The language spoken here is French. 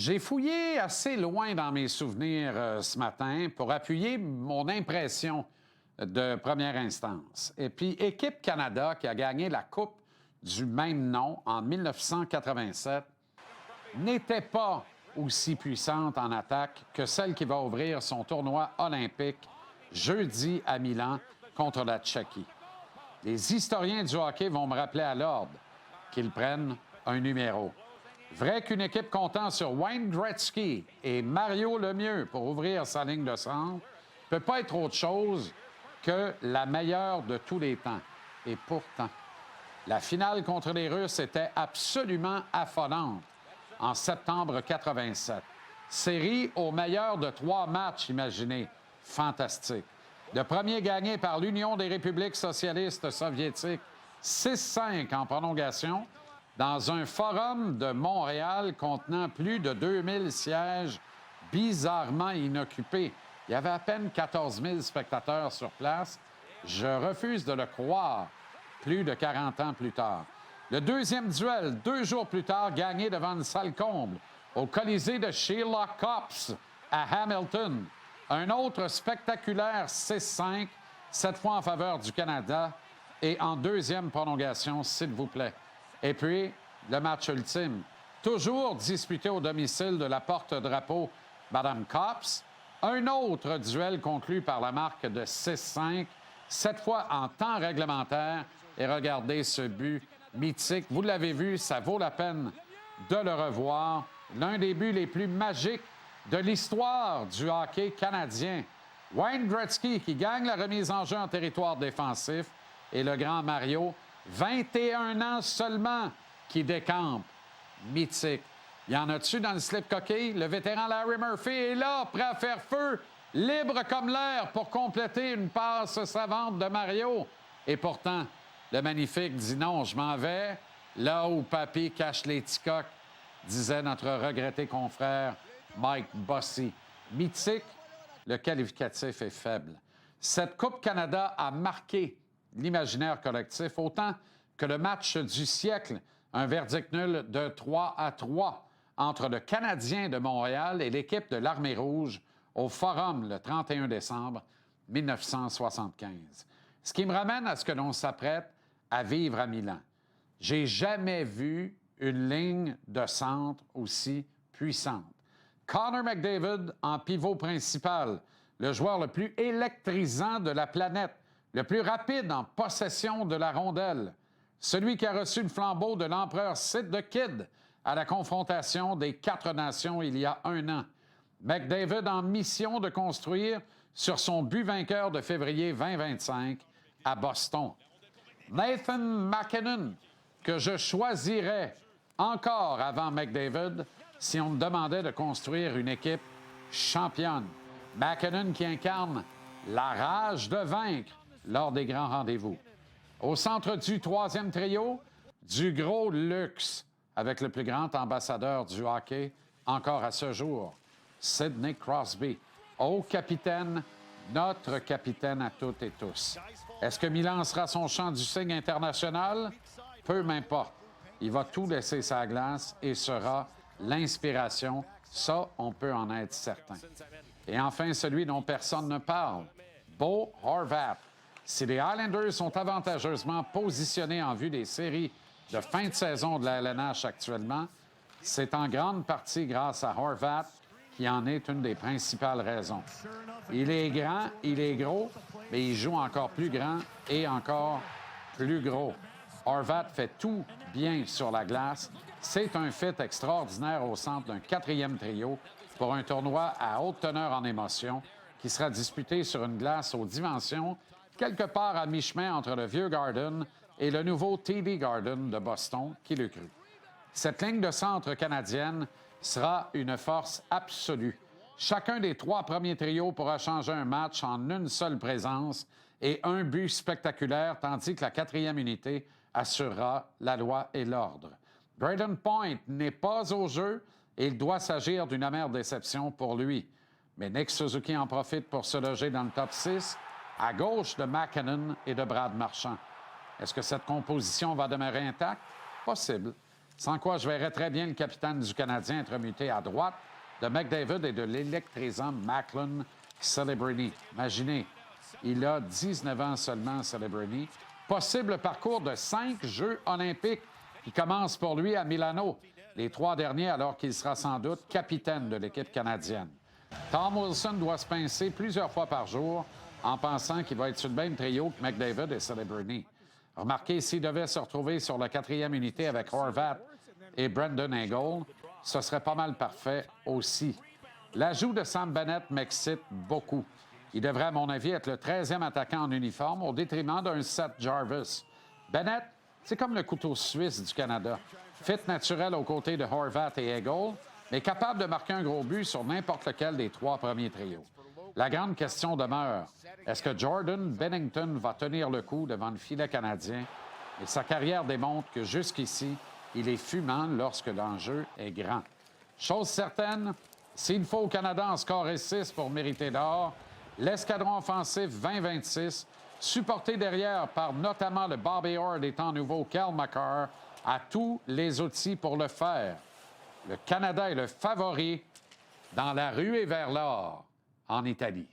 J'ai fouillé assez loin dans mes souvenirs ce matin pour appuyer mon impression de première instance. Et puis, Équipe Canada, qui a gagné la Coupe du même nom en 1987, n'était pas aussi puissante en attaque que celle qui va ouvrir son tournoi olympique jeudi à Milan contre la Tchéquie. Les historiens du hockey vont me rappeler à l'ordre qu'ils prennent un numéro. Vrai qu'une équipe comptant sur Wayne Gretzky et Mario Lemieux pour ouvrir sa ligne de centre ne peut pas être autre chose que la meilleure de tous les temps. Et pourtant, la finale contre les Russes était absolument affolante en septembre 87. Série au meilleur de 3 matchs, imaginez. Fantastique. Le premier gagné par l'Union des républiques socialistes soviétiques, 6-5 en prolongation, dans un forum de Montréal contenant plus de 2000 sièges bizarrement inoccupés. Il y avait à peine 14 000 spectateurs sur place. Je refuse de le croire, plus de 40 ans plus tard. Le deuxième duel, 2 jours plus tard, gagné devant une salle comble au Colisée de Sherlock Copps à Hamilton. Un autre spectaculaire 6-5, cette fois en faveur du Canada, et en deuxième prolongation, s'il vous plaît. Et puis, le match ultime, toujours disputé au domicile de la porte-drapeau Madame Copps. Un autre duel conclu par la marque de 6-5, cette fois en temps réglementaire. Et regardez ce but mythique. Vous l'avez vu, ça vaut la peine de le revoir. L'un des buts les plus magiques de l'histoire du hockey canadien. Wayne Gretzky qui gagne la remise en jeu en territoire défensif et le grand Mario, 21 ans seulement, qui décampe. Mythique. Y en a-tu dans le slip coquille? Le vétéran Larry Murphy est là, prêt à faire feu, libre comme l'air pour compléter une passe savante de Mario. Et pourtant, le magnifique dit non, je m'en vais là où papy cache les petits coqs, disait notre regretté confrère Mike Bossy. Mythique, le qualificatif est faible. Cette Coupe Canada a marqué l'imaginaire collectif autant que le match du siècle, un verdict nul de 3-3 entre le Canadien de Montréal et l'équipe de l'Armée rouge au Forum le 31 décembre 1975. Ce qui me ramène à ce que l'on s'apprête à vivre à Milan. J'ai jamais vu une ligne de centre aussi puissante. Connor McDavid en pivot principal, le joueur le plus électrisant de la planète, le plus rapide en possession de la rondelle, celui qui a reçu le flambeau de l'empereur Sid the Kid à la confrontation des 4 nations il y a 1 an. McDavid en mission de construire sur son but vainqueur de février 2025 à Boston. Nathan MacKinnon, que je choisirais encore avant McDavid si on me demandait de construire une équipe championne. MacKinnon qui incarne la rage de vaincre lors des grands rendez-vous. Au centre du 3e trio, du gros luxe avec le plus grand ambassadeur du hockey encore à ce jour, Sidney Crosby. Au capitaine, notre capitaine à toutes et tous. Est-ce que Milan sera son chant du signe international? Peu m'importe. Il va tout laisser sa glace et sera l'inspiration. Ça, on peut en être certain. Et enfin, celui dont personne ne parle, Bo Horvat. Si les Islanders sont avantageusement positionnés en vue des séries de fin de saison de la LNH actuellement, c'est en grande partie grâce à Horvat qui en est une des principales raisons. Il est grand, il est gros, mais il joue encore plus grand et encore plus gros. Horvat fait tout bien sur la glace. C'est un fit extraordinaire au centre d'un 4e trio pour un tournoi à haute teneur en émotion qui sera disputé sur une glace aux dimensions quelque part à mi-chemin entre le vieux Garden et le nouveau TD Garden de Boston, qui le crut. Cette ligne de centre canadienne sera une force absolue. Chacun des 3 premiers trios pourra changer un match en une seule présence et un but spectaculaire, tandis que la 4e unité assurera la loi et l'ordre. Brayden Point n'est pas au jeu et il doit s'agir d'une amère déception pour lui. Mais Nick Suzuki en profite pour se loger dans le top 6, à gauche de MacKinnon et de Brad Marchand. Est-ce que cette composition va demeurer intacte? Possible. Sans quoi, je verrais très bien le capitaine du Canadien être muté à droite de McDavid et de l'électrisant Macklin Celebrini. Imaginez, il a 19 ans seulement, Celebrini. Possible parcours de 5 Jeux olympiques qui commencent pour lui à Milano. Les 3 derniers, alors qu'il sera sans doute capitaine de l'équipe canadienne. Tom Wilson doit se pincer plusieurs fois par jour en pensant qu'il va être sur le même trio que McDavid et Celebrini. Remarquez, s'il devait se retrouver sur la 4e unité avec Horvat et Brendan Eagle, ce serait pas mal parfait aussi. L'ajout de Sam Bennett m'excite beaucoup. Il devrait, à mon avis, être le 13e attaquant en uniforme au détriment d'un Seth Jarvis. Bennett, c'est comme le couteau suisse du Canada. Fit naturel aux côtés de Horvat et Eagle, mais capable de marquer un gros but sur n'importe lequel des 3 premiers trios. La grande question demeure, est-ce que Jordan Bennington va tenir le coup devant le filet canadien? Et sa carrière démontre que jusqu'ici, il est fumant lorsque l'enjeu est grand. Chose certaine, s'il faut au Canada en scorer 6 pour mériter l'or, l'escadron offensif 2026, supporté derrière par notamment le Bobby Orr des temps nouveaux Cal McCarr, a tous les outils pour le faire. Le Canada est le favori dans la ruée vers l'or en Italie.